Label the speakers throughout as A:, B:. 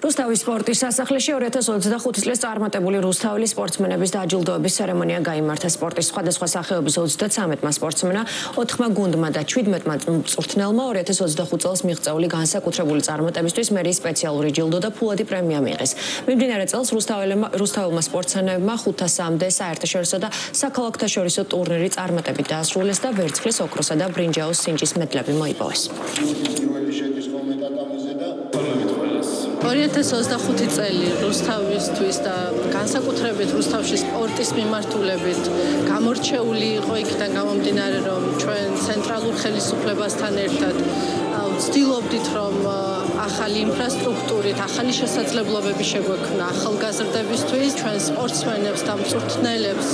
A: რუსთავის სპორტის სასახლეში 2025 წლის წარმატებული რუსთაველი სპორტსმენების დაჯილდოების ცერემონია გაიმართა. სპორტის სხვადასხვა სახეობის 33-მა სპორტსმენმა, 4 გუნდმა და 17-მა მწვრთნელმა 2025 წელს მიღწეული განსაკუთრებული წარმატებისთვის მერიის სპეციალური ჯილდო და ფულადი პრემია მიიღეს. მიმდინარე წელს რუსთაველმა სპორტსმენებმა 500-მდე საერთაშორისო და საქალაქთაშორისო ტურნირი წარმატებით დაასრულეს და ვერცხლის, ოქროსა და ბრინჯაოს სინჯის მედლები მოიპოვეს.
B: 2025 წელი რუსთავისთვის და განსაკუთრებით რუსთავში სპორტის მიმართულებით გამორჩეული იყო იქიდან გამომდინარე, რომ ჩვენ ცენტრალურ ხელისუფლებასთან ერთად ვცდილობდით, რომ ახალი ინფრასტრუქტურით, ახალი შესაძლებლობები შეგვექმნა ახალგაზრდებისთვის, ჩვენ სპორტსმენებს და მწვრთნელებს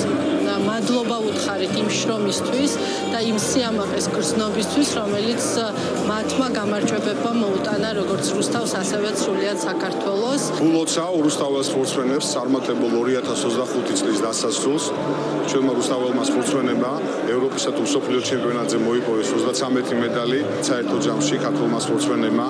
B: მადლობა ვუთხარით იმ შრომისთვის და იმ სიამაყის გრძნობისთვის, რომელიც მათმა გამარჯვებებმა მოუტანა როგორც რუსთავს, ასევე სრულიად საქართველოს.
C: გულოცავ რუსთაველ სპორტსმენებს წარმატებულ 2025 წლის დასასრულს. ჩვენმა რუსთაველმა სპორტსმენებმა ევროპისა თუ მსოფლიო ჩემპიონატზე მოიპოვეს 33 მედალი, საერთო ჯამში ქართველმა სპორტსმენებმა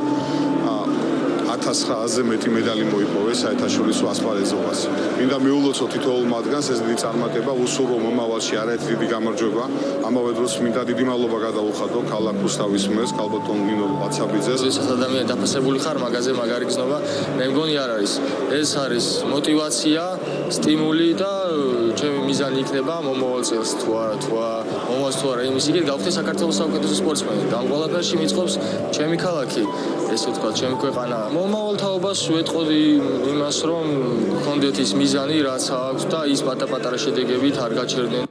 C: 1900-ზე მეტი მედალი მოიპოვეს საერთაშორისო ასპარეზობას. მინდა მიულოცო თითოეულ მათგანს ეს დიდი წარმატება, უსურვო მომავალში არაერთი დიდი გამარჯვება. ამავე დროს მინდა დიდი მადლობა გადავუხადო ქალაქ რუსთავის მერს, ქალბატონ ნინო ლაცაბიძეს.
D: ვისაც ადამიანი დაფასებული ხარ, მაგაზე მაგარი გზნობა, მე მგონი არ არის. ეს არის мотиваცია, სტიმული და ჩემი მიზანი იქნება მომავალ წელს თუ არა იმის იგივე გავხდე საქართველოს საუკეთესო სპორტსმენი. და ამ ყველაფერში მიწყობს ჩემი ქალაქი, ესე ვთქვათ, ჩემი ქვეყანა. მომავალ თაობას ვეტყოდი იმას, რომ გქონდეთ ის მიზანი, რაც აქვს და ის პატარ-პატარა შედეგებით არ გაჩერდნენ.